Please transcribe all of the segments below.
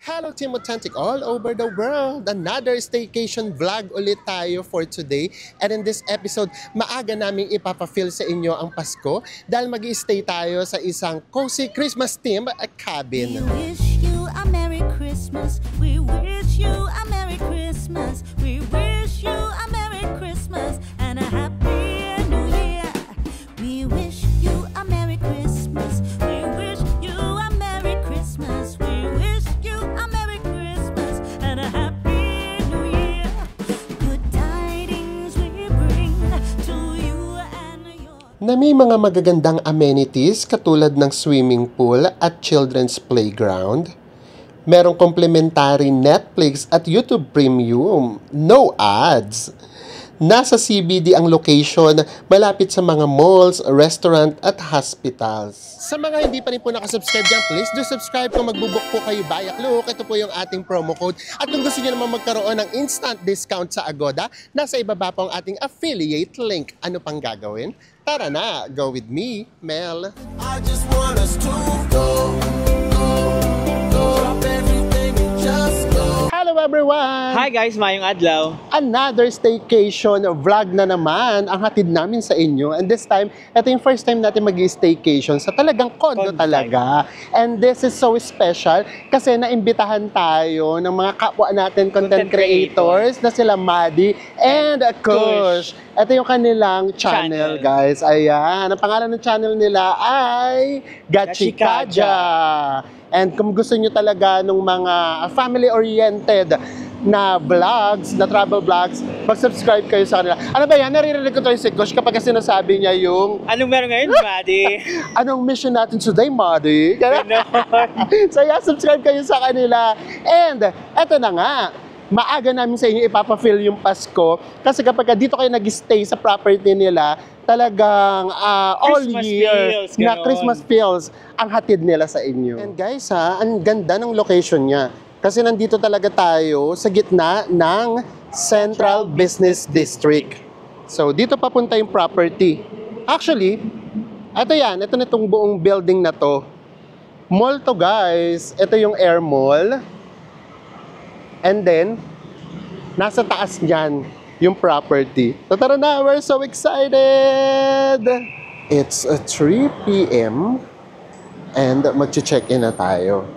Hello Team Authentic all over the world! Another staycation vlog ulit tayo for today. And in this episode, maaga naming ipapafeel sa inyo ang Pasko dahil mag-i-stay tayo sa isang cozy Christmas theme cabin. We wish you a Merry Christmas. We wish you a Merry Christmas. We wish you a Merry Christmas and a Happy New Year. We wish you a Merry Christmas. We wish you a Merry Christmas. We wish you a Merry Christmas and a Happy New Year. Good tidings we bring to you and your... Na may mga magagandang amenities katulad ng swimming pool at children's playground. Merong complimentary Netflix at YouTube Premium. No ads. Nasa CBD ang location, malapit sa mga malls, restaurant at hospitals. Sa mga hindi pa rin po nakasubscribe dyan, please do subscribe kung magbubuk po kayo via Klook. Ito po yung ating promo code. At kung gusto nyo naman magkaroon ng instant discount sa Agoda, nasa ibaba po ang ating affiliate link. Ano pang gagawin? Tara na, go with me, Mel. I just want us to go, drop everything and just go. Hello everyone! Hi guys, Mayong Adlaw. Another staycation vlog na naman ang hatid namin sa inyo. And this time, ito yung first time natin mag-staycation sa talagang condo talaga. And this is so special kasi naimbitahan tayo ng mga kapwa natin content creators na sila Maddie and Kush. Ito yung kanilang channel, guys. Ayan. Ang pangalan ng channel nila ay Gachikaja. And kung gusto nyo talaga ng mga family-oriented na vlogs, na travel vlogs, mag-subscribe kayo sa kanila. Ano ba yan? Naririnig ko tayo si Kush kapag sinasabi niya yung... Anong meron ngayon, Maddie? Anong mission natin today, Maddie? So yeah, subscribe kayo sa kanila. And eto na nga, maaga namin sa inyo ipapafeel yung Pasko kasi kapag dito kayo nag-stay sa property nila, talagang all year feels, na ganon. Christmas feels ang hatid nila sa inyo. And guys ang ganda ng location niya kasi nandito talaga tayo sa gitna ng Central Business District. So dito papunta yung property. Actually, ito na itong buong building na to. Mall to guys. Ito yung Air Mall. And then, nasa taas niyan yung property. So tara na, we're so excited! It's 3 p.m. and mag-check-in na tayo.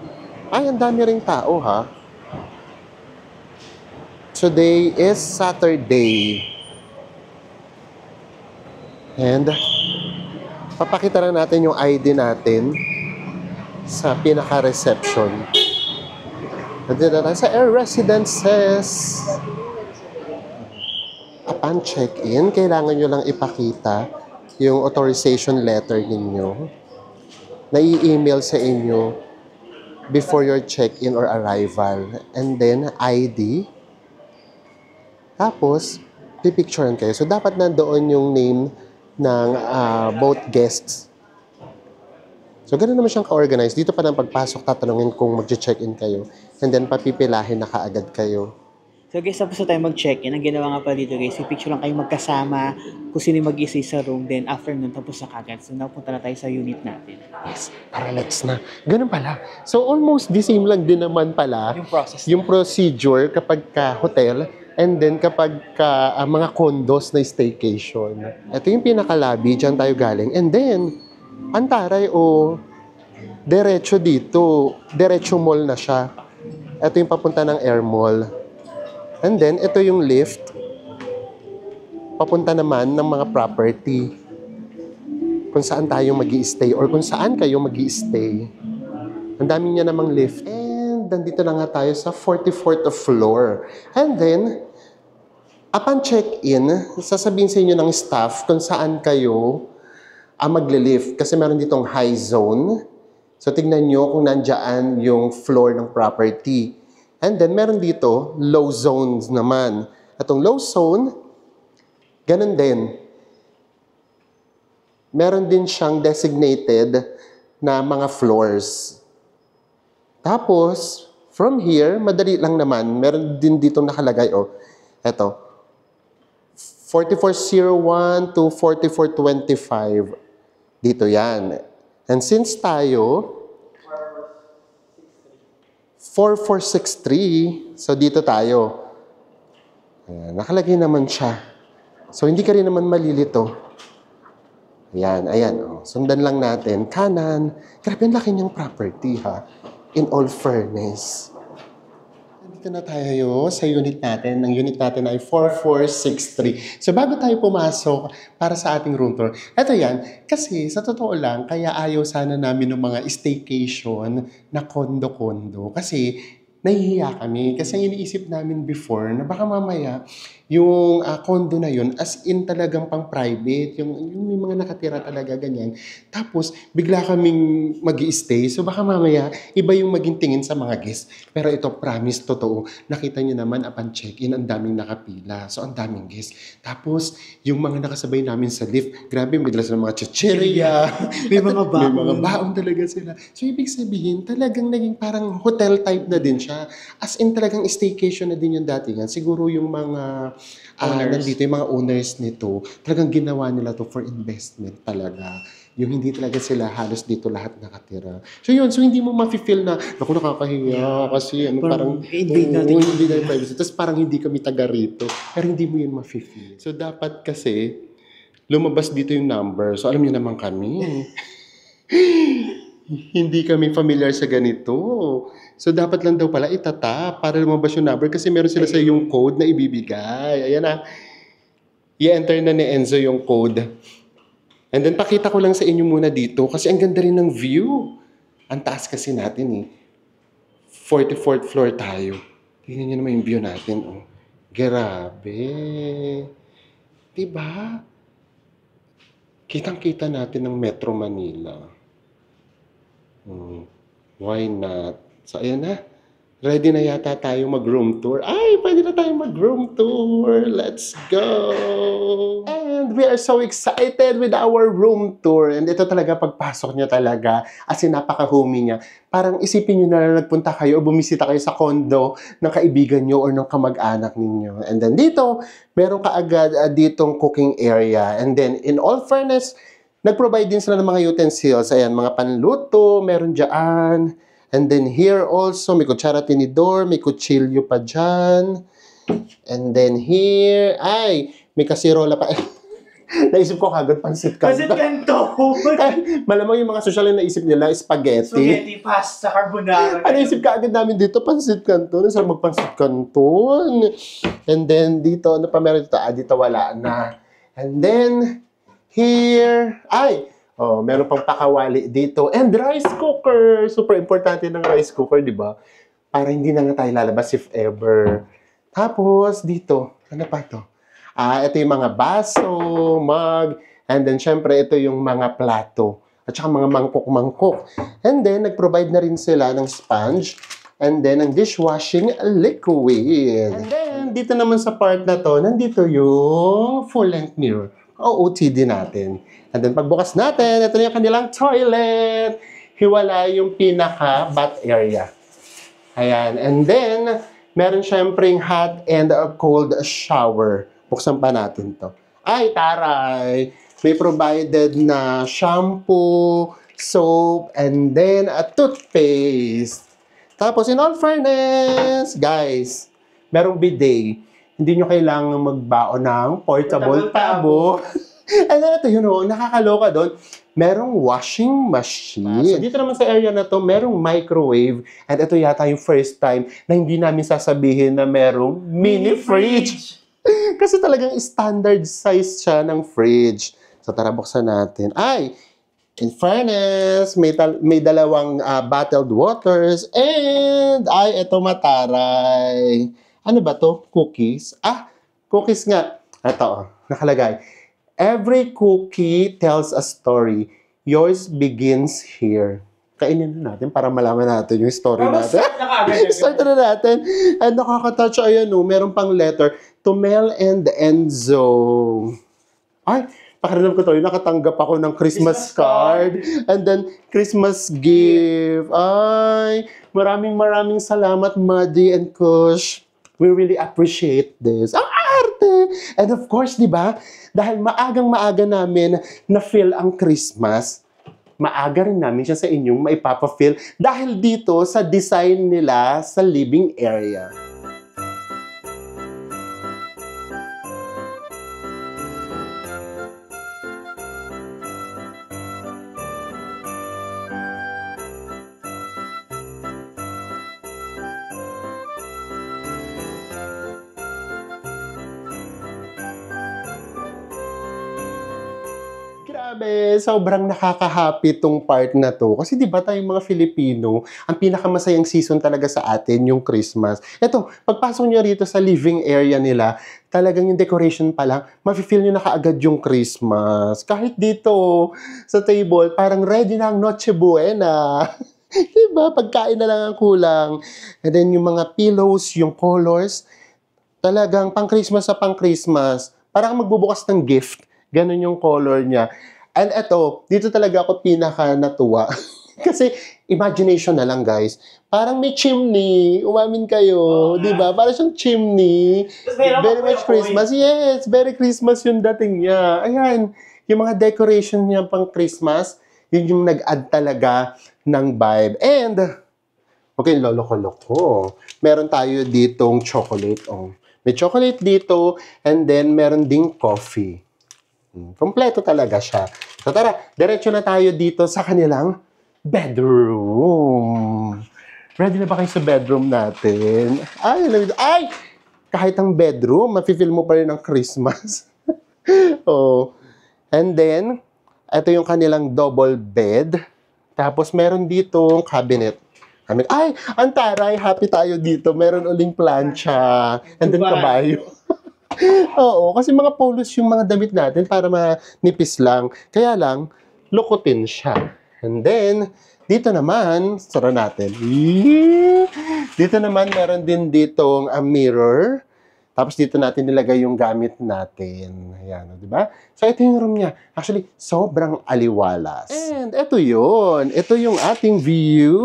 Ay, ang dami ring tao ha. Today is Saturday. And papakita na natin yung ID natin sa pinaka-reception. Nandito na tayo sa Air Residences. Upon check-in, kailangan nyo lang ipakita yung authorization letter ninyo na i-email sa inyo before your check-in or arrival. And then, ID. Tapos, pipicturean kayo. So, dapat nandoon yung name ng both guests. So, ganun naman siyang ka-organize. Dito pa ng pagpasok, tatanungin kung mag-check-in kayo. And then, papipilahin na kaagad kayo. So guys, tapos na tayo mag-check-in. Ang ginawa nga pala dito guys, i-picture lang kayo magkasama kung sino mag-isa sa room. Then after nun, tapos na kagad. So napunta na tayo sa unit natin. Yes, para let's na. Ganun pala. So, almost the same lang din naman pala Yung process. yung procedure kapag ka hotel and then kapag ka mga condos na staycation. Ito yung pinaka-lobby, dyan tayo galing. And then, antaray diretso dito. Diretso mall na siya. Ito yung papunta ng Air Mall. And then, ito yung lift. Papunta naman ng mga property. Kung saan tayo mag-i-stay or kung saan kayo mag-i-stay. Ang dami niya namang lift. And nandito na nga tayo sa 44th floor. And then, upon check-in, sasabihin sa inyo ng staff kung saan kayo magle-lift. Kasi meron ditong high zone. So, tignan nyo kung nandyan yung floor ng property. And then, meron dito, low zones naman. Atong low zone, ganun din. Meron din siyang designated na mga floors. Tapos, from here, madali lang naman. Meron din dito nakalagay, eto. 4401 to 4425. Dito yan. And since tayo, 4463. So, dito tayo. Ayan, nakalagay naman siya. So, hindi ka rin naman malilito. Ayan, ayan. Oh. Sundan lang natin. Kanan. Grabe, ang laki niyang property, ha? In all fairness. Dito na tayo sa unit natin. Ang unit natin ay 4463. So, bago tayo pumasok para sa ating room tour, eto yan, kasi sa totoo lang, kaya ayaw sana namin ng mga staycation na kondo-kondo. Kasi, nahihiya kami. Kasi ang iniisip namin before, na baka mamaya, yung condo na yun, as in talagang pang private, yung may mga nakatira talaga ganyan. Tapos, bigla kaming mag-i-stay. So, baka mamaya, iba yung maging tingin sa mga guests. Pero ito, promise, totoo. Nakita nyo naman, upon check-in, ang daming nakapila. So, ang daming guests. Tapos, yung mga nakasabay namin sa lift, grabe, may dala sila mga chichirya. May mga baon. May mga baon talaga sila. So, ibig sabihin, talagang naging parang hotel type na din siya. As in, talagang staycation na din yung datingan. Siguro yung mga nandito, yung mga owners nito, talagang ginawa nila to for investment talaga. Yung hindi talaga sila halos dito lahat nakatira. So yun, so hindi mo mafe-feel na, naku, nakakahiya kasi parang invade natin. hindi na privacy. Tapos parang hindi kami taga rito. Pero hindi mo yun mafe-feel. So dapat kasi, lumabas dito yung number. So alam niyo naman kami. Hindi kami familiar sa ganito. So, dapat lang daw pala itatap para lumabas yung number kasi meron sila sa yung code na ibibigay. Ayan na. I-enter na ni Enzo yung code. And then, pakita ko lang sa inyo muna dito kasi ang ganda rin ng view. Ang taas kasi natin 44th floor tayo. Tingnan nyo naman yung view natin. Oh. Grabe. Diba? Kitang-kita natin ng Metro Manila. Why not? So, ayan na. Ready na yata tayo mag-room tour. Ay, pwede na tayo mag-room tour. Let's go! And we are so excited with our room tour. And ito talaga, pagpasok niya talaga, as in napaka-homey niya. Parang isipin niyo na nagpunta kayo o bumisita kayo sa condo ng kaibigan niyo or ng kamag-anak ninyo. And then dito, meron kaagad ditong cooking area. And then, in all fairness, nag-provide din sila ng mga utensils. Ayan, mga panluto, meron dyan. And then here also, may kutsara tinidor, may kutsilyo pa dyan. And then here, ay, may kasirola pa. Naisip ko kagad, pansit kanto. Pansit kanto! Malamang yung mga social na naisip nila, spaghetti. Spaghetti, pasta, carbonara. Naisip kaagad namin dito, pansit kanto. Nasaan magpansit kanto? And then dito, ano pa meron dito? Dito wala na. And then, here, meron pang pakawali dito. And rice cooker. Super importante ng rice cooker, di ba? Para hindi na nga tayo lalabas if ever. Tapos, dito, ano pa to? Ito yung mga baso, mug, and then, syempre, ito yung mga plato. At saka mga mangkok-mangkok. And then, nag-provide na rin sila ng sponge. And then, ang dishwashing liquid. And then, dito naman sa part na to, nandito yung full-length mirror. OOTD natin. And then pagbukas natin, ito na yung kanilang toilet. Hiwala yung pinaka-bath area. Ayan. And then, meron syempreng hot and cold shower. Buksan pa natin to. Ay, taray! May provided na shampoo, soap, and then a toothpaste. Tapos, in all fairness, guys, merong bidet. Hindi nyo kailangan magbaon ng portable tabo. And then ito, nakakaloka doon. Merong washing machine. So dito naman sa area na to, merong microwave. And ito yata yung first time na hindi namin sasabihin na merong mini fridge. Kasi talagang standard size siya ng fridge. So tara, buksan natin. Ay, in fairness, may dalawang bottled waters. And, ito mataray. Ano ba to? Cookies? Cookies nga. Ito, nakalagay. Every cookie tells a story. Yours begins here. Kainin na natin para malaman natin yung story natin. Start na natin. And nakaka-touch, ayan meron pang letter. To Mel and Enzo. Ay, pakiramdam ko to, nakatanggap ako ng Christmas card. And then, Christmas gift. Ay, maraming salamat, Muddy and Kush. We really appreciate this. Ang arte! And of course, di ba, dahil maagang-maaga namin na-feel ang Christmas, maaga rin namin siya sa inyong maipapafeel dahil dito sa design nila sa living area. Grabe, sobrang nakaka-happy tong part na to. Kasi di ba tayong mga Filipino, ang pinakamasayang season talaga sa atin yung Christmas. Eto, pagpasok nyo rito sa living area nila, talagang yung decoration pa lang, mafe-feel nyo na kaagad yung Christmas. Kahit dito sa table, parang ready na ang Noche Buena. Diba? Pagkain na lang ang kulang. And then yung mga pillows, yung colors, talagang pang-Christmas sa pang-Christmas. Parang magbubukas ng gift. Ganon yung color niya. And eto, dito talaga ako pinaka natuwa. Kasi imagination na lang, guys. Parang may chimney. Umamin kayo. Di ba? Parang siyang chimney. Very much Christmas. Yes, very Christmas yung dating niya. Ayan, yung mga decoration niya pang Christmas, yun yung nag-add talaga ng vibe. And, okay, lolo-ko-loko. Meron tayo ditong chocolate. Oh. May chocolate dito, and then meron ding coffee. Kompleto talaga siya. So tara, diretso na tayo dito sa kanilang bedroom. Ready na ba kayo sa bedroom natin? Ay! Kahit ang bedroom, mafe-feel mo pa rin ang Christmas. Oh. And then, ito yung kanilang double bed. Tapos meron dito cabinet. Ay, ang taray, happy tayo dito. Meron uling plancha. And then kabayo. Oo, kasi mga polos yung mga damit natin para manipis lang. Kaya lang, lukutin siya. And then, dito naman, sara natin. Dito naman, meron din ditong mirror. Tapos dito natin nilagay yung gamit natin. Ayan, di ba? So, ito yung room niya. Actually, sobrang aliwalas. And ito yun. Ito yung ating view.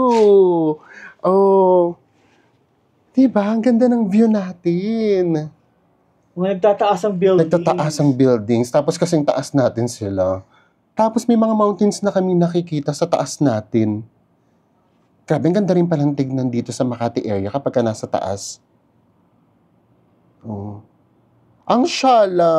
Oh, di ba? Ang ganda ng view natin. Nagtataas ang buildings. Nagtataas ang buildings. Tapos kasing taas natin sila. Tapos may mga mountains na kami nakikita sa taas natin. Grabe, ang ganda rin palang tignan dito sa Makati area kapag ka nasa taas. Oh. Ang syala.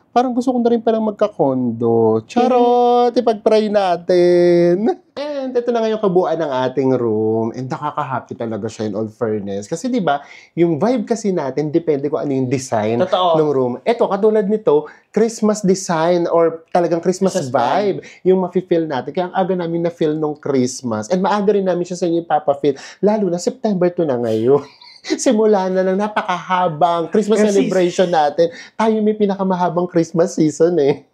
Parang gusto ko na rin palang magka-condo. Charot! Ipag-pray natin. And ito na nga yung kabuuan ng ating room. And nakaka-happy talaga siya in all fairness. Kasi di ba yung vibe kasi natin, depende kung ano yung design ng room. Ito, katulad nito, Christmas design or talagang Christmas vibe yung mafe-feel natin. Kaya ang aga namin na-feel nung Christmas. And maaga rin namin siya sa inyo ipapafeel. Lalo na September 2 na ngayon. Simula na ng napakahabang Christmas celebration natin. Tayo may pinakamahabang Christmas season eh.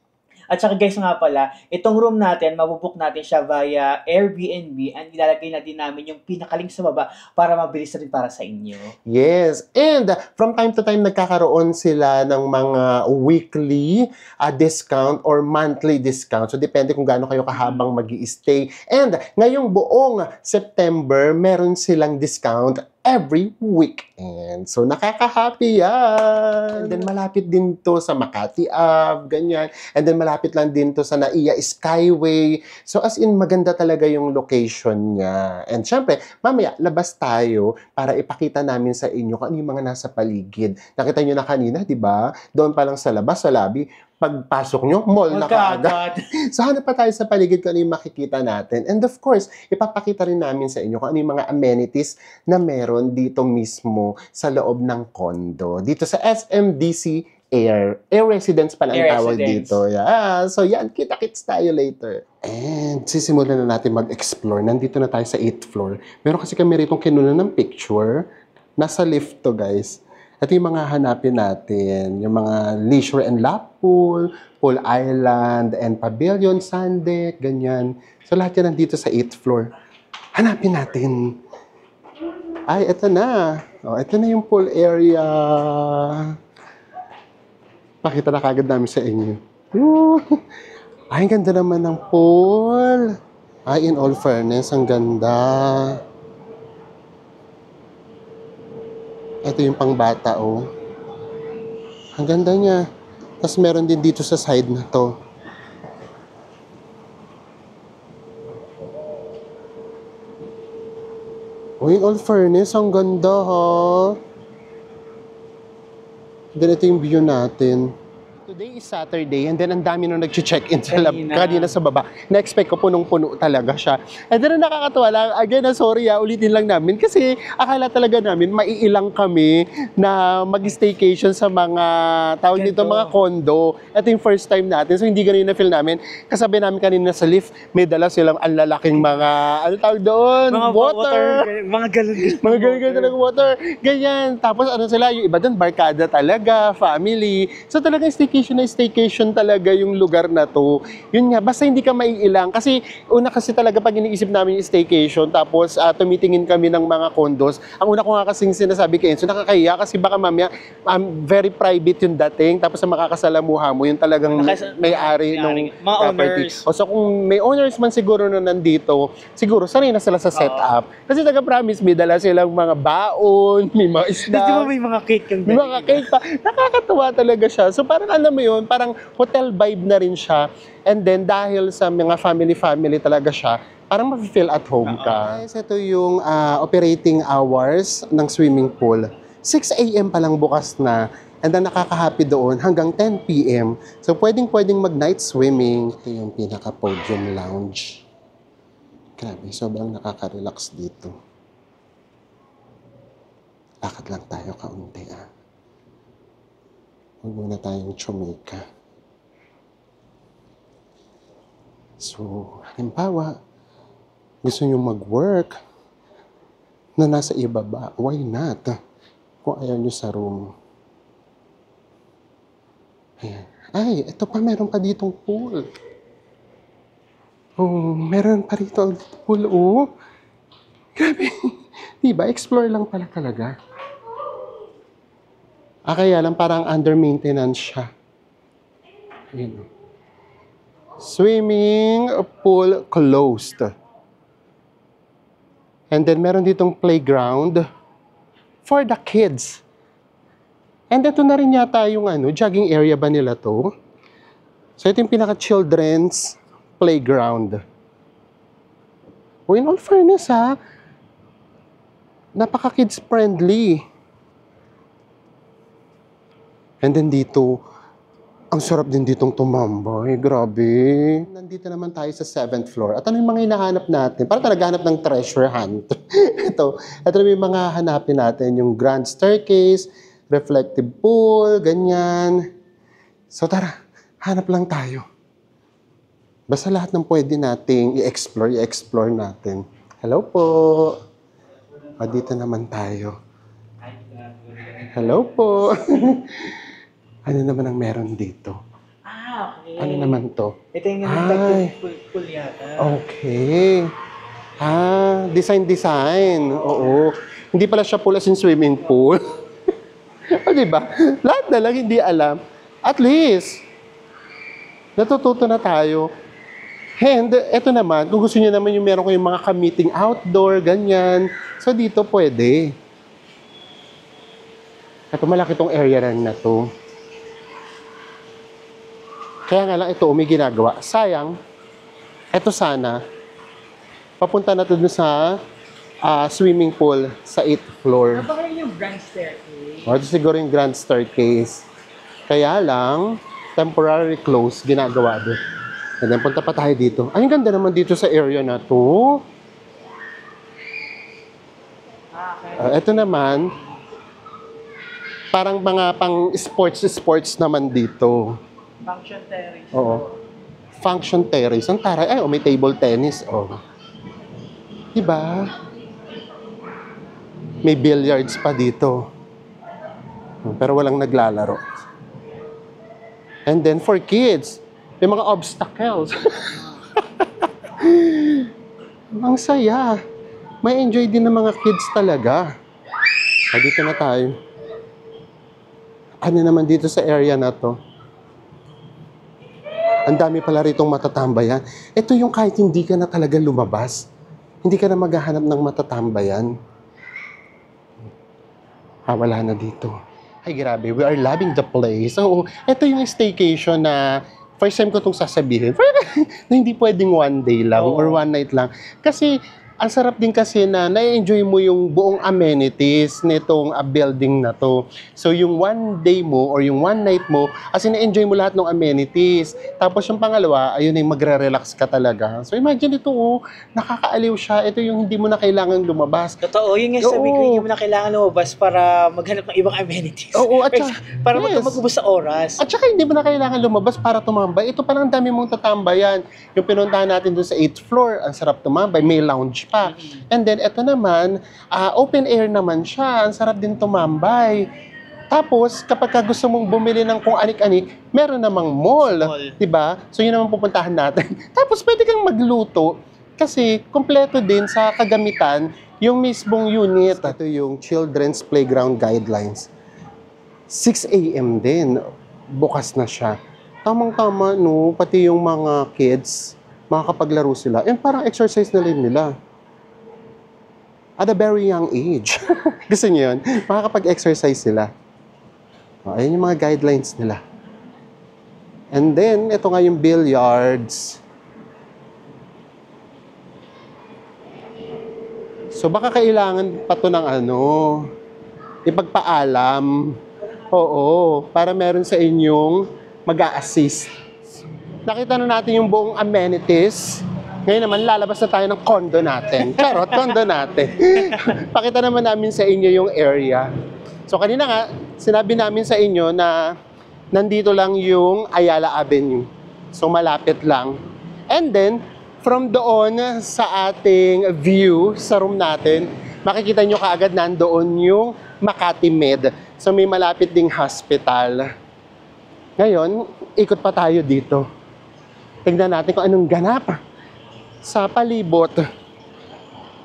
At saka guys nga pala, itong room natin, mabubook natin siya via Airbnb and ilalagay na din namin yung pinakalink sa baba para mabilis rin para sa inyo. Yes. And from time to time, nagkakaroon sila ng mga weekly discount or monthly discount. So, depende kung gaano kayo kahabang mag-i-stay. And ngayong buong September, meron silang discount every weekend. So, nakaka-happy yan. And then, malapit din to sa Makati Ave, ganyan. And then, malapit lang din to sa Naiya Skyway. So, as in, maganda talaga yung location niya. And syempre, mamaya, labas tayo para ipakita namin sa inyo kung ano yung mga nasa paligid. Nakita nyo na kanina, di ba? Doon pa lang sa labas, sa lobby, pagpasok nyo, mall na kaagad. So, hanap pa tayo sa paligid kung ano yung makikita natin. And of course, ipapakita rin namin sa inyo kung ano yung mga amenities na meron dito mismo sa loob ng condo. Dito sa SMDC Air Residence pala ang tawag dito. Yeah. So, yan. Kita-kits tayo later. And sisimulan na natin mag-explore. Nandito na tayo sa 8th floor. Meron kasi kami rito kinunan ng picture. Nasa lift to, guys. Ito yung mga hanapin natin, yung mga leisure and lap pool, pool island, and pavilion, sun deck, ganyan. So, lahat yan nandito sa 8th floor. Hanapin natin. Ay, ito na. Oh, ito na yung pool area. Pakita na kagad namin sa inyo. Woo! Ay, ang ganda naman ng pool. Ay, in all fairness, ang ganda. Ito yung pangbata, oh. Ang ganda niya. Tapos meron din dito sa side na to. Uy, in all fairness, ang ganda ha. Then ito yung view natin. Today is Saturday and then ang dami nung nag-check-in sa kanina sa baba. Na-expect ko punong-puno talaga siya. And then ang nakakatawa lang, again, sorry ulitin lang namin kasi akala talaga namin maiilang kami na mag-staycation sa mga tawag dito, mga condo. Ito yung first time natin, so hindi ganun na feel namin. Kasabi namin kanina sa lift, may dala silang ang lalaking mga, ano tawag doon? Mga Water. Mga galon. Mga ganyan talaga water. Ganyan. Tapos ano sila, yung iba doon, barkada talaga, family. So talagang staycation talaga yung lugar na to. Yun nga, basta hindi ka maiilang. Kasi una kasi talaga pag iniisip namin yung staycation, tapos tumitingin kami ng mga condos, ang una ko nga kasing sinasabi kay Enzo, nakakahiya kasi baka mamaya very private yung dating, tapos ang makakasalamuha mo, yung talagang may-ari ng mga owners. O so kung may owners man siguro na nandito, siguro sanay na sila sa setup. Kasi taga-promise, may dala silang mga baon, may mga isda. Di ba may mga cake kang May mga cake pa. Nakakatuwa talaga siya. So parang alam mo yun, parang hotel vibe na rin siya. And then dahil sa mga family talaga siya, parang ma-feel at home ka. Guys, ito yung operating hours ng swimming pool. 6 a.m. pa lang bukas na. And then nakaka-happy doon hanggang 10 p.m. So pwedeng mag-night swimming. Ito yung pinaka-podium lounge. Grabe, sobrang nakaka-relax dito. Lakad lang tayo kaunti Huwag muna tayong tsumika. So, halimbawa, gusto nyo mag-work na nasa ibaba, why not? Kung ayaw nyo sa room. Ayan. Ay, ito pa, meron pa ditong pool. Oh, meron pa rito ang pool, oh. Grabe. Diba? Explore lang pala talaga. Kaya lang parang under maintenance siya. Ayan. Swimming pool closed. And then meron ditong playground for the kids. And ito na rin yata yung jogging area ba nila to? So ito yung pinaka-children's playground. In all fairness napaka-kids friendly. And then dito, ang sarap din ditong tumambay. Grabe. Nandito naman tayo sa 7th floor. At ano yung mga hinahanap natin? Para talaga hanap ng treasure hunt. Ito na yung mga hanapin natin. Yung grand staircase, reflective pool, ganyan. So tara, hanap lang tayo. Basta lahat ng pwede nating i-explore natin. Hello po. Dito naman tayo. Hello po. Ano naman ang meron dito? Okay. Ano naman to? Ito yung reflective pool yata. Okay. Design. Oo. Hindi pala siya pool as in swimming pool. O diba? Lahat na lang hindi alam. At least, natututo na tayo. And, eto naman, kung gusto niyo naman yung meron ko yung mga ka-meeting outdoor, ganyan. So, dito pwede. Ito, malaki tong area rin na to. Kaya nga lang ito, may ginagawa. Sayang, ito sana, papunta na to dun sa swimming pool sa 8th floor. Baka yung grand staircase. Ito siguro yung grand staircase. Kaya lang, temporary close, ginagawa doon. And then, punta pa tayo dito. Ay, ang ganda naman dito sa area na to. Ito naman, parang mga pang sports naman dito. Function terrace. Oo. Function terrace. Ang taray. Ay, may table tennis. Diba? May billiards pa dito. Pero walang naglalaro. And then for kids, may mga obstacles. Ang saya. May enjoy din ng mga kids talaga. Dito na tayo. Ano naman dito sa area na to? Ang dami pala ritong matatambayan. Ito yung kahit hindi ka na talaga lumabas. Hindi ka na maghahanap ng matatambayan. Wala na dito. Ay, grabe. We are loving the place. So, ito yung staycation na first time ko itong sasabihin. Na hindi pwedeng one day lang or one night lang. Kasi, ang sarap din kasi na na-enjoy mo yung buong amenities nitong building na to. So yung one day mo or yung one night mo, as in na-enjoy mo lahat ng amenities. Tapos yung pangalawa, ayun yung magre-relax ka talaga. So imagine ito, nakakaaliw siya. Ito yung hindi mo na kailangan lumabas. Totoo, yun nga sabi ko, Oo. hindi mo na kailangan lumabas para maghanap ng ibang amenities. Oo, at Kasi saka- para yes. magubos sa oras. At saka hindi mo na kailangan lumabas para tumambay. Ito palang dami mong tatambayan. Yung pinuntahan natin doon sa 8th floor, ang sarap tumambay, may lounge pa. And then ito naman, open air naman siya. Ang sarap din tumambay. Tapos, kapag ka gusto mong bumili ng kung anik-anik, meron namang mall. Mall. 'Di ba? So yun naman pupuntahan natin. Tapos pwede kang magluto kasi kompleto din sa kagamitan yung mismong unit. Ito yung Children's Playground Guidelines. 6 a.m. din, bukas na siya. Tamang-tama, no? Pati yung mga kids, makakapaglaro sila. And parang exercise na rin nila. At a very young age. Gusto niyo yun? Makakapag-exercise sila. Ayun yung mga guidelines nila. And then, ito nga yung billiards. So, baka kailangan pa to ng ipagpaalam. Oo, para meron sa inyong mag-a-assist. Nakita na natin yung buong amenities. Ngayon naman, lalabas na tayo ng condo natin. Charot, condo natin. Pakita naman namin sa inyo yung area. So, kanina nga, sinabi namin sa inyo na nandito lang yung Ayala Avenue. So, malapit lang. And then, from doon sa ating view sa room natin, makikita nyo kaagad nandoon yung Makati Med. So, may malapit ding hospital. Ngayon, ikot pa tayo dito. Tingnan natin kung anong ganap sa palibot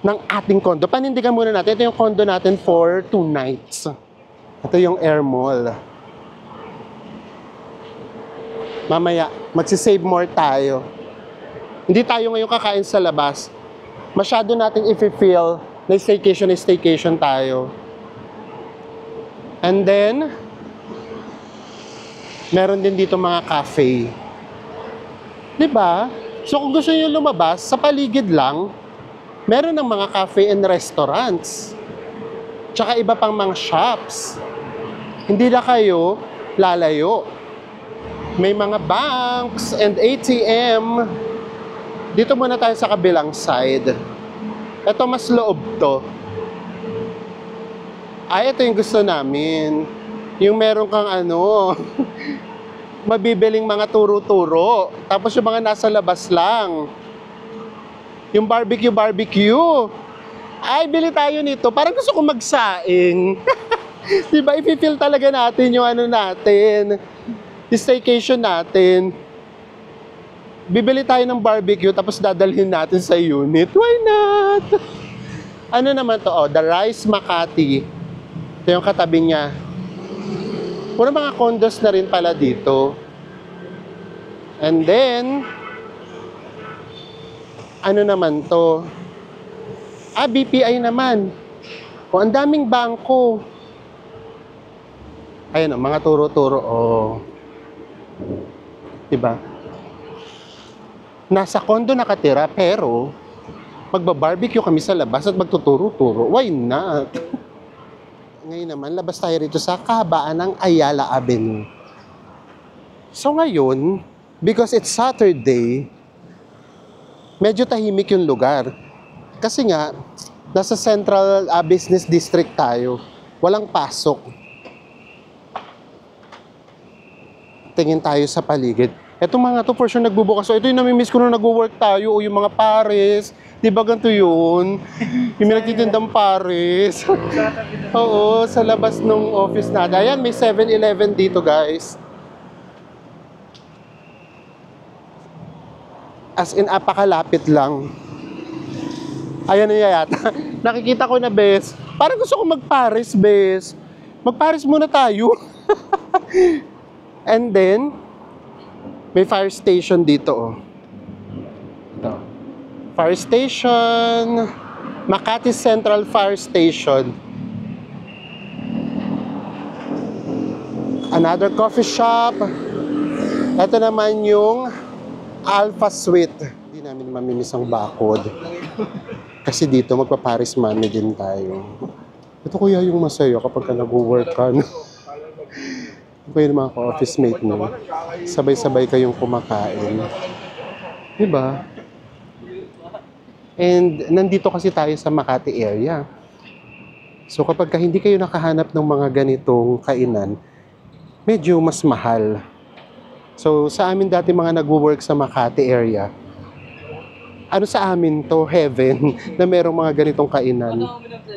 ng ating condo. Panindigan muna natin. Ito yung condo natin for 2 nights. Ito yung Air Mall. Mamaya, magsisave more tayo. Hindi tayo ngayon kakain sa labas. Masyado nating i-feel na staycation tayo. And then, meron din dito mga cafe. Diba? So kung gusto niyo lumabas, sa paligid lang, meron ng mga cafe and restaurants. Tsaka iba pang mga shops. Hindi na kayo lalayo. May mga banks and ATM. Dito muna tayo sa kabilang side. Ito mas loob to. Ay, ito yung gusto namin. Yung meron kang mabibiling mga turo-turo. Tapos yung mga nasa labas lang. Yung barbecue. Ay, bili tayo nito. Parang gusto ko magsaing. Diba, i-feel talaga natin yung natin. Yung staycation natin. Bibili tayo ng barbecue tapos dadalhin natin sa unit. Why not? Ano naman to? The Rice Makati. Ito yung katabi niya. Puro mga condos na rin pala dito. And then, ano naman to? BPI naman. Ang daming bangko. Ayun, mga turo-turo. Diba? Nasa condo nakatira, pero magba-barbecue kami sa labas at magtuturo-turo. Why not? Ngayon naman, labas tayo rito sa kahabaan ng Ayala Avenue. So ngayon, because it's Saturday, medyo tahimik yung lugar. Kasi nga, nasa Central Business District tayo. Walang pasok. Tingin tayo sa paligid. Etong mga to, for sure nagbubukas. So ito yung namimiss ko nung nag-work tayo. O yung mga pares. Di ba ganito yun? Yung may nagtitindang pares. Oo, sa labas ng office natin. Ayan, may 7-Eleven dito, guys. As in, apakalapit lang. Ayan na yata. Nakikita ko na, bes. Parang gusto ko magpares, bes. Magpares muna tayo. And then, may fire station dito, Ito. Fire station. Makati Central Fire Station. Another coffee shop. Ito naman yung Alpha Suite. Hindi namin mamimiss ang bakod. Kasi dito magpa-Paris money din tayo. Ito kuya yung masaya kapag ka nag-work ka. No? Ito yung mga ka-office mate mo. Sabay-sabay kayong kumakain. Diba? And nandito kasi tayo sa Makati area. So kapag ka hindi kayo nakahanap ng mga ganitong kainan, medyo mas mahal. So sa amin dati mga nagwo-work sa Makati area, ano sa amin to, heaven, na merong mga ganitong kainan.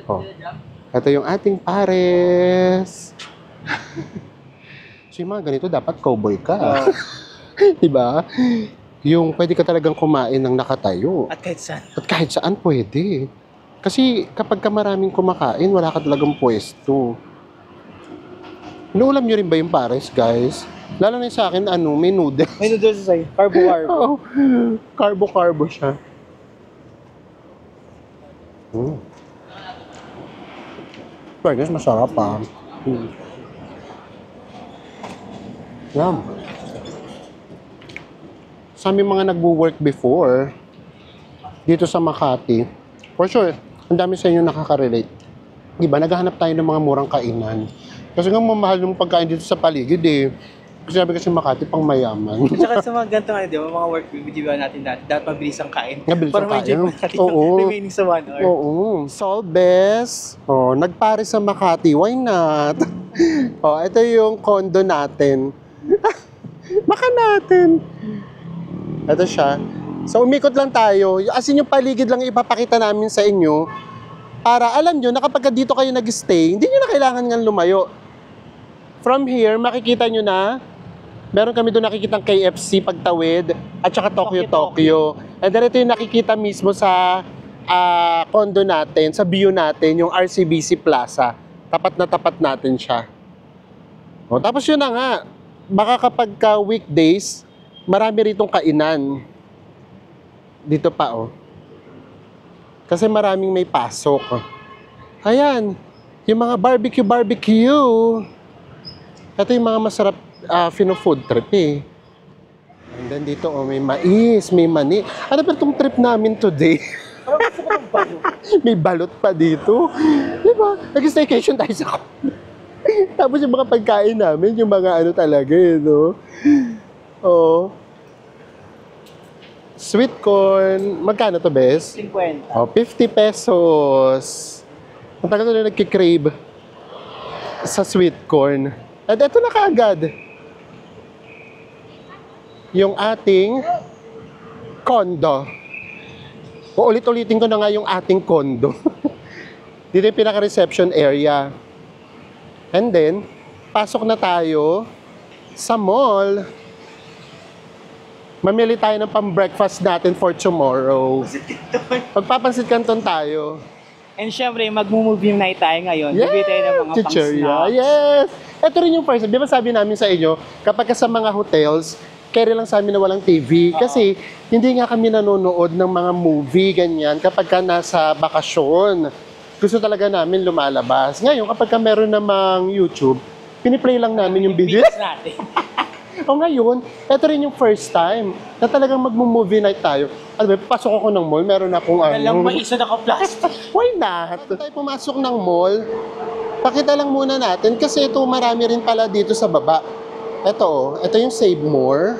Oh. Ito yung ating pares. So yung mga ganito, dapat cowboy ka. Diba? Yung pwede ka talagang kumain ng nakatayo. At kahit saan. At kahit saan pwede. Kasi kapag ka maraming kumakain, wala ka talagang pwesto. Inuulam nyo rin ba yung pares, guys? Lalo na yung sa akin, may noodle. May noodles sa'yo. Carbo-carbo. Oo. Carbo-carbo siya. Fairness, masarap pa. Yum. Sa aming mga nagwo-work before, dito sa Makati, for sure, ang dami sa inyo nakaka-relate. Diba, naghahanap tayo ng mga murang kainan. Kasi nga mamahal yung pagkain dito sa paligid eh. Kasi sabi kasi Makati pang mayaman. Tsaka sa mga ganito nga, di ba, mga work week, di ba natin dati, dapat mabilis ang kain. Mabilis ang Para ma-enjoy kain. pa natin Oo. yung remaining sa 1 hour. Oo. Solbes. Oh, nagpare sa Makati. Why not? Oh, ito yung condo natin. Baka natin. Ito siya. So, umikot lang tayo. As in, yung paligid lang ipapakita namin sa inyo para alam nyo na kapag dito kayo nag-stay, hindi nyo na kailangan nga lumayo. From here, makikita nyo na meron kami doon nakikitang KFC pagtawid at saka Tokyo. And then ito yung nakikita mismo sa condo natin, sa view natin, yung RCBC Plaza. Tapat na tapat natin siya. O, tapos yun na nga, baka kapag weekdays, marami ritong kainan. Dito pa, oh. Kasi maraming may pasok. Ayan, yung mga barbecue. Ito yung mga masarap fino-food trip eh. And then dito, oh, may mais, may mani. Ano ba itong trip namin today? May balot pa dito. Diba? Nag-staycation tayo sa tapos yung mga pagkain namin, yung mga ano talaga eh, no? Oh. Sweet corn. Magkano to, Bes? 50. Oh, 50 pesos. Ang tagal na nagkikrave sa sweet corn. At eto na kaagad. Yung ating condo. Uulit-ulitin ko na nga yung ating condo. Dito yung pinaka-reception area. And then, pasok na tayo sa mall. Mamili tayo ng pang-breakfast natin for tomorrow. Magpapansit kanton tayo. And syempre, mag-movie night tayo ngayon. Bibili tayo ng mga chichirya. pang-snacks. Yes! Ito rin yung first. Di ba sabi namin sa inyo, kapag sa mga hotels, carry lang sa amin na walang TV. Kasi hindi nga kami nanonood ng mga movie, ganyan, kapag ka nasa bakasyon. Gusto talaga namin lumalabas. Ngayon, kapag ka meron namang YouTube, piniplay lang namin yung video. Bilis natin. O ngayon, ito rin yung first time na talagang mag-movie night tayo. Alam mo, pasok ako ng mall, meron akong Alam, may isa naka-plastic. Why not? Bago tayo pumasok ng mall, pakita lang muna natin kasi ito marami rin pala dito sa baba. Ito yung Save More.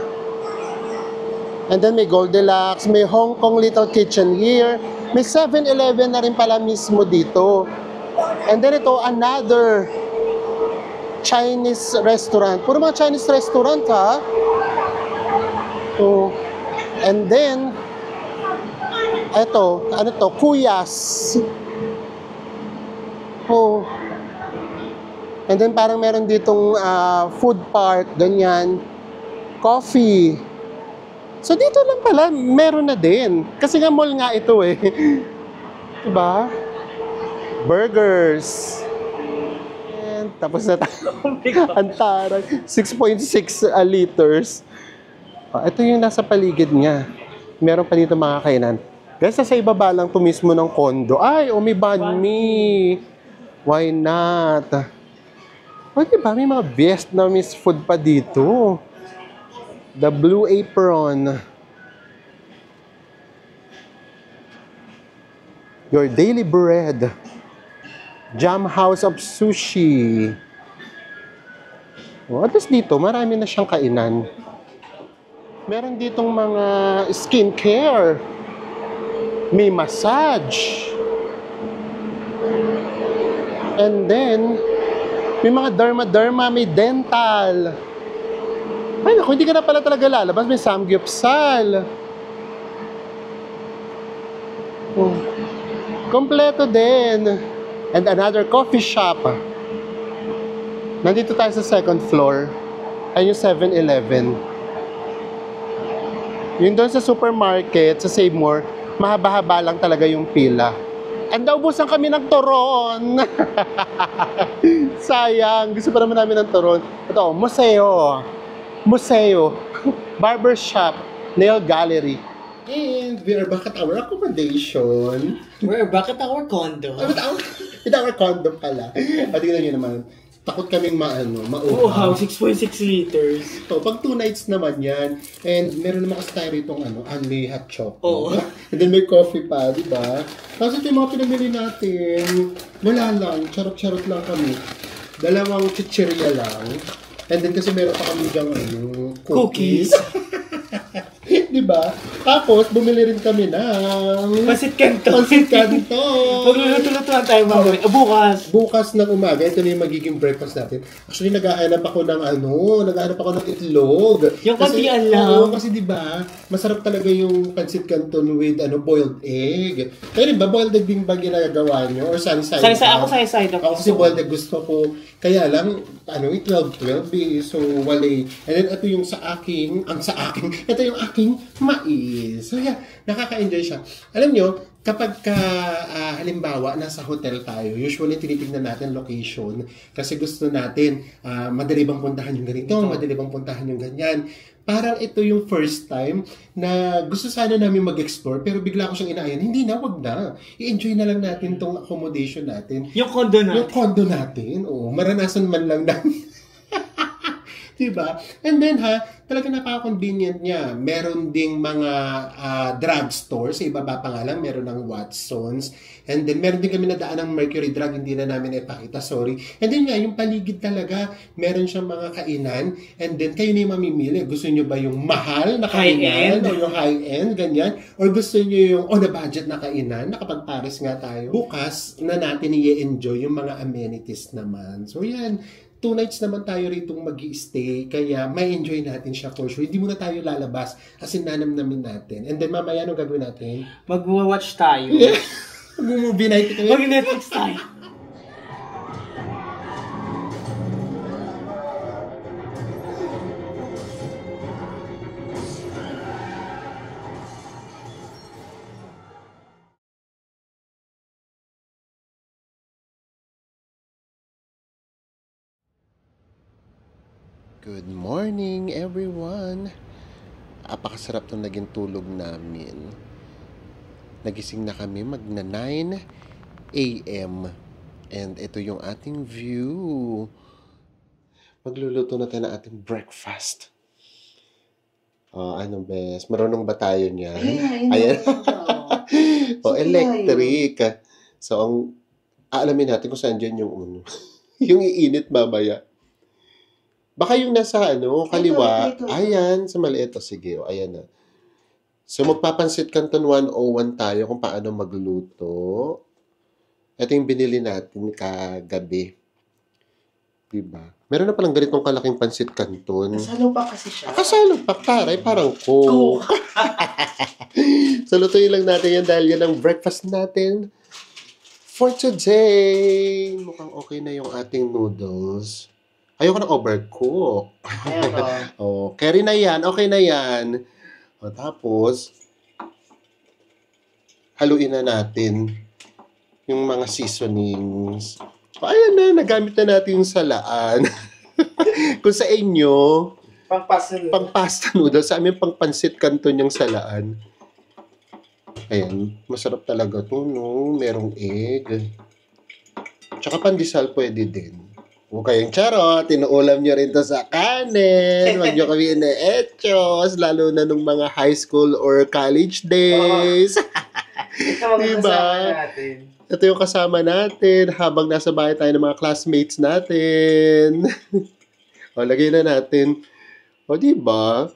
And then may Goldilocks, may Hong Kong Little Kitchen here. May 7-Eleven na rin pala mismo dito. And then ito, another Chinese restaurant. Puro mga Chinese restaurant, ha? Oh. And then, eto, ano to? Kuyas. Oh. And then parang meron ditong food park, ganyan. Coffee. So dito lang pala, meron na din. Kasi nga mall nga ito eh. Diba? Burgers. And tapos na tayo. Ang tarang. 6.6 liters. Ito yung nasa paligid niya. Meron pa dito mga kainan. Guys, nasa ibaba lang to mismo ng condo. Ay, may banh mi. Why not? O, diba? May mga Vietnamese food pa dito. The Blue Apron. Your daily bread. Jam House of Sushi. Oh, at least dito, marami na siyang kainan. Meron ditong mga skincare. May massage. And then, may mga derma-derma, may dental. Ay, naku, hindi ka na pala talaga lalabas. May samgyupsal. Oh. Kompleto din. And another coffee shop. Nandito tayo sa second floor. Ayun yung 7-Eleven. Yung doon sa supermarket, sa Save More, mahaba-haba lang talaga yung pila. And naubusan kami ng turon. Sayang. Gusto pa naman namin ng turon. Ito, museo. Museo. Barbershop. Nail gallery. And we are back at our accommodation. We're back at our condo. At our condo pala. At tingnan nyo naman. Takot kaming Oh, how? 6.6 liters. So, pag 2 nights naman yan, and meron naman kasi tayo rito only hot chocolate. Oo. And then may coffee pa, di ba? Tapos ito yung mga pinamili natin. Wala lang, charot-charot lang kami. 2 chichirya lang. And then kasi meron pa kami dyang cookies. Di ba? Tapos, bumili rin kami ng Pansit Canton. Pansit Canton. Magluluto-lutuan tayo mamaya. Bukas. Bukas ng umaga, ito na yung magiging breakfast natin. Actually, nag-aanap ako ng itlog. Yung kontian lang. Oo, kasi di ba, masarap talaga yung Pansit Canton with boiled egg. Kaya ba, boiled egg din ba ginagawa nyo? Or sunny-side? Ako sunny-side. Ako kasi boiled egg gusto ko. Kaya lang, 12-12 eh. So, wala. And then, ito yung ito yung aking mais. So, yeah, nakaka-enjoy siya. Alam nyo, kapag halimbawa, nasa hotel tayo, usually tinitignan natin location kasi gusto natin madali bang puntahan yung ganito, madali bang puntahan yung ganyan. Parang ito yung first time na gusto sana namin mag-explore pero bigla ko siyang inaayan. Hindi na, wag na. I-enjoy na lang natin tong accommodation natin. Yung condo natin. Yung condo natin. Oo, maranasan man lang namin. Diba? And then talaga napaka-convenient niya. Meron ding mga drugstore. Sa ibaba pa nga lang, meron ng Watsons. And then, meron din kami nadaan ng Mercury Drug. Hindi na namin ipakita, sorry. And then nga, yung paligid talaga, meron siyang mga kainan. And then, kayo na yung mamimili. Gusto nyo ba yung mahal na kainan? O yung high-end, ganyan? Or gusto nyo yung on a budget na kainan? Nakapag-Paris nga tayo. Bukas na natin i-enjoy yung mga amenities naman. So, yan. 2 nights naman tayo rito mag-i-stay, kaya may enjoy natin siya for sure. Hindi muna tayo lalabas kasi nanamnamin natin. And then mamaya, anong gagawin natin? Mag-watch tayo. Mag-movie night tayo. Mag-Netflix tayo. Good morning, everyone. Apakasarap ng naging tulog namin. Nagising na kami magna 9 a.m. And ito yung ating view. Magluluto na tayo ng ating breakfast. Ano bes? Marunong ba tayo niyan? Ayan. Electric. So, aalamin natin kung saan dyan yung yung iinit mamaya. Baka yung nasa kaliwa. Ito. Ayan, sa maliit. Sige, ayan na. So, magpapansit Canton 101 tayo kung paano magluto. Ito yung binili natin kagabi. Diba? Meron na palang ganitong kalaking pansit Canton. Kasalo pa kasi siya. Kasalo pa, taray. Parang coke. So, lutuin lang natin yan dahil yan ang breakfast natin for today. Mukhang okay na yung ating noodles. Ayoko na overcook. Carry na yan. Okay na yan. Tapos, haluin na natin yung mga seasonings. Ayan na, nagamit na natin yung salaan. Kung sa inyo, pang-pasta noodles. Sa amin, pang-pansit Canton yung salaan. Ayan, masarap talaga to, no? Merong egg. Tsaka pandesal pwede din. Huwag kayong charot, tinuulam nyo rin to sa kanin. Huwag nyo kami ina-etchos, lalo na nung mga high school or college days. Ito mga Diba? kasama natin. Ito yung kasama natin habang nasa bahay tayo ng mga classmates natin. O, lagay na natin. O, diba?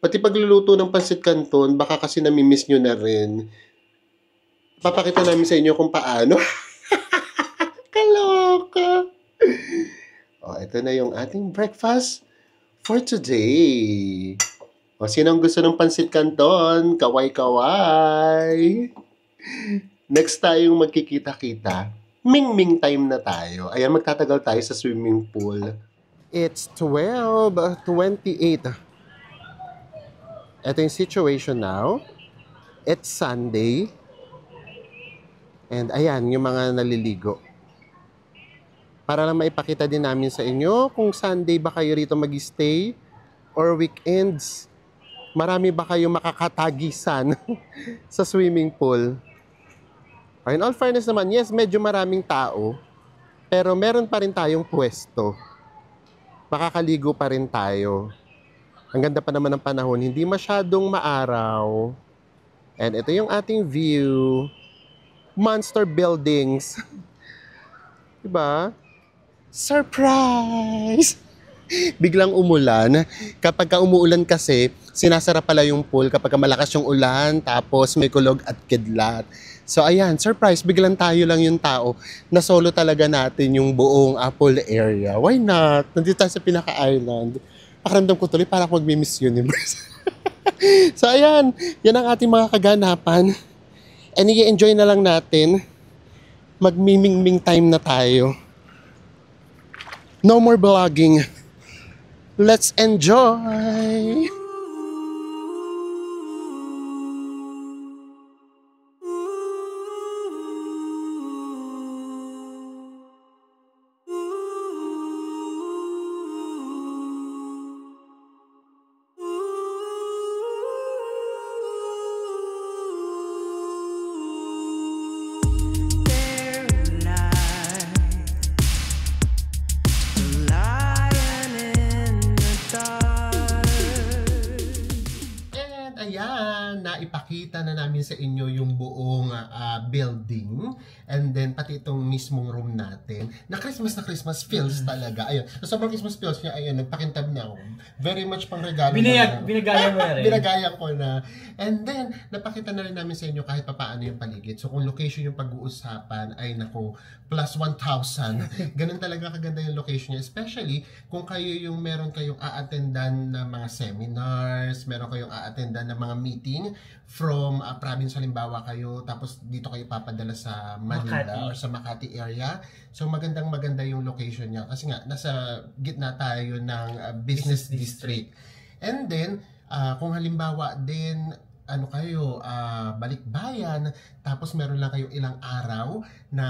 Pati pagluluto ng pansit canton, baka kasi namimiss nyo na rin. Papakita namin sa inyo kung paano. Kaloka! O, ito na yung ating breakfast for today. O, sinong gusto ng pansit canton? Kaway-kaway! Next tayong magkikita-kita, ming-ming time na tayo. Ayan, magtatagal tayo sa swimming pool. It's 12:28. Ito yung situation now. It's Sunday. And ayan, yung mga naliligo. Para lang maipakita din namin sa inyo kung Sunday ba kayo rito mag-stay or weekends. Marami ba kayo makakatagisan sa swimming pool? In all fairness naman, yes, medyo maraming tao. Pero meron pa rin tayong pwesto. Makakaligo pa rin tayo. Ang ganda pa naman ng panahon, hindi masyadong maaraw. And ito yung ating view. Monster buildings. Diba? Surprise! Biglang umulan. Kapag umuulan kasi, sinasara pala yung pool kapag malakas yung ulan, tapos may kulog at kidlat. So ayan, surprise, biglang tayo lang yung tao na solo talaga natin yung buong pool area. Why not? Nandito tayo sa pinaka-island. Pakiramdam ko tuloy para mag-Miss Universe. So ayan, yan ang ating mga kaganapan. And i-enjoy na lang natin. Mag-miming-ming time na tayo. No more vlogging. Let's enjoy! Naipakita na namin sa inyo yung buong building and then pati itong mismong room natin na Christmas feels talaga. Ayun. So, sobrang Christmas feels niya. Ayun, nagpakintab na ako. Very much pang regalo. Binagaya mo na rin. Binagaya ko na. And then, napakita na rin namin sa inyo kahit papaano yung paligid. So, kung location yung pag-uusapan, ay nako, plus 1,000. Ganun talaga kaganda yung location niya. Especially, kung kayo yung meron kayong a-attendan na mga seminars, meron kayong a-attendan na mga meeting from province, halimbawa kayo, tapos dito kayo papadala sa Manila or sa Makati area. So maganda yung location niya kasi nga nasa gitna tayo ng business district. And then kung halimbawa din ano kayo, balikbayan, tapos meron lang kayo ilang araw na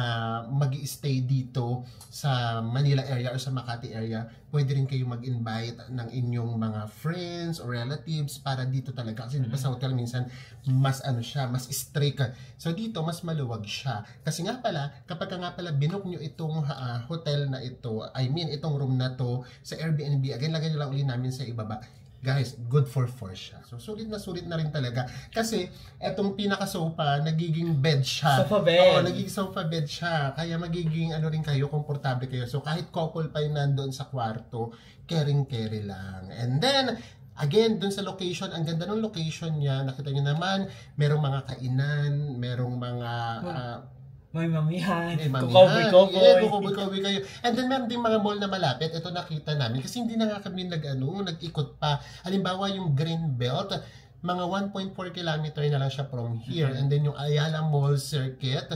mag-i-stay dito sa Manila area or sa Makati area, pwede rin kayo mag-invite ng inyong mga friends or relatives para dito talaga. Kasi diba sa hotel minsan, mas ano siya, mas strict. So dito, mas maluwag siya. Kasi nga pala, kapag nga pala binook nyo itong hotel na ito, I mean, itong room na to sa Airbnb, again, lagay nyo lang uli namin sa ibaba. Guys, good for 4 siya. So, sulit na rin talaga. Kasi, etong pinaka-sofa, nagiging bed siya. Sofa bed. Oo, nagiging sofa bed siya. Kaya magiging, ano rin kayo, komportable kayo. So, kahit couple pa yung nandun sa kwarto, caring-carry lang. And then, again, dun sa location, ang ganda ng location niya. Nakita niyo naman, merong mga kainan, merong mga... may mamihan, kukoboy kayo. And then meron din mga mall na malapit. Ito nakita namin kasi hindi na nga kami nag-ikot pa. Halimbawa yung Greenbelt, mga 1.4 kilometer na lang siya from here. And then yung Ayala Mall Circuit,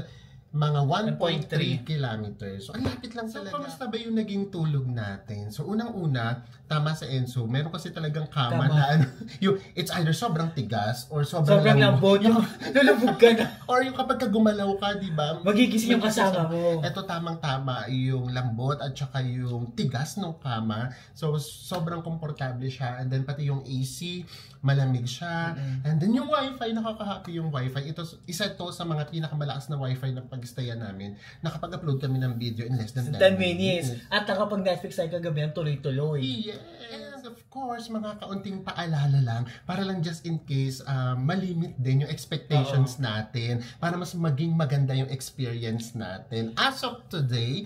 mga 1.3 kilometers. So, ang lapit lang talaga. So, kamusta ba yung naging tulog natin? So, unang-una, tama sa Enzo, meron kasi talagang kama na ano, yung, it's either sobrang tigas or sobrang lambot. Lulubog ka na. Or yung kapag gumalaw ka, di ba? Magigising yung kasama mo. Ito tamang-tama yung lambot at saka yung tigas ng kama. So, sobrang komportable siya. And then, pati yung AC, malamig siya. And then, yung wifi, nakaka-happy yung wifi. Ito, isa to sa mga pinakamalakas na wifi ng pag-stayan namin. Nakapag-upload kami ng video in less than 10 minutes. At nakapag Netflix tayo kagabi, tuloy-tuloy. Yes! of course, mga kaunting paalala lang para lang just in case malimit din yung expectations natin para mas maging maganda yung experience natin. As of today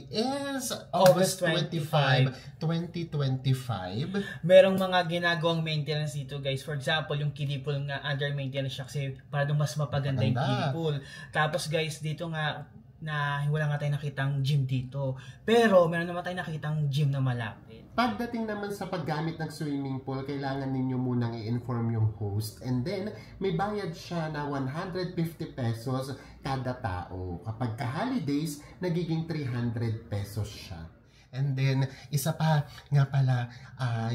is August 25, 2025. Merong mga ginagawang maintenance dito guys. For example, yung kiddie pool nga under maintenance siya kasi para doon mas mapaganda yung kiddie pool. Tapos guys, dito nga na wala nga tayo nakitang gym dito. Pero meron naman tayo nakitang gym na malapit. Pagdating naman sa paggamit ng swimming pool, kailangan ninyo munang i-inform yung host. And then, may bayad siya na 150 pesos kada tao. Kapag ka-holidays, nagiging 300 pesos siya. And then, isa pa nga pala,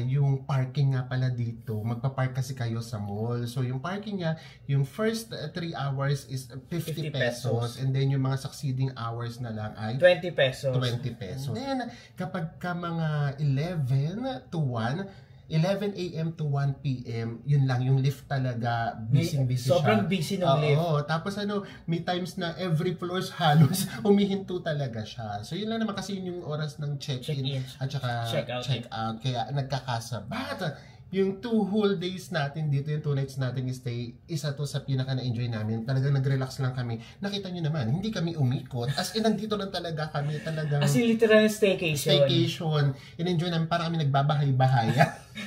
yung parking nga pala dito, magpa-park kasi kayo sa mall. So, yung parking niya, yung first 3 hours is 50 pesos. And then, yung mga succeeding hours na lang ay 20 pesos. 20 pesos. And then, kapag ka mga 11 to 1, 11 a.m. to 1 p.m., yun lang, yung lift talaga, busy siya. Sobrang busy ng lift. Oo, tapos may times na every floors halos umihinto talaga siya. So yun lang naman kasi yun yung oras ng check-in at saka check-out. Kaya nagkakasabat. Yung 2 whole days natin dito, yung 2 nights natin stay, isa to sa pinaka na-enjoy namin. Talagang nag-relax lang kami. Nakita nyo naman, hindi kami umikot. As in, nandito lang talaga kami. Talagang as in, literal staycation. In-enjoy namin, para kami nagbabahay-bahay.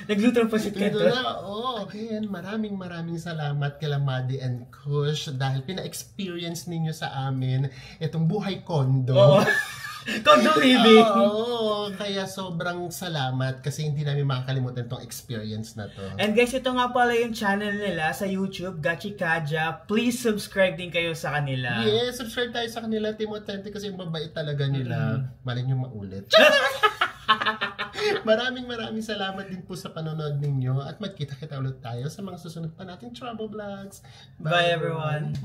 Nagluto pa si Keto. And maraming salamat kila Madi and Kush dahil pina-experience ninyo sa amin itong buhay kondo. Condo living. Oo, kaya sobrang salamat kasi hindi namin makakalimutan itong experience na to. And guys, ito nga pala yung channel nila sa YouTube, Gachi Kaja. Please subscribe din kayo sa kanila. Yes, subscribe tayo sa kanila, Team Authentic, kasi yung mabait talaga nila. Malin yung maulit. Maraming salamat din po sa panonood ninyo at magkita-kita ulit tayo sa mga susunod pa nating travel vlogs. Bye everyone.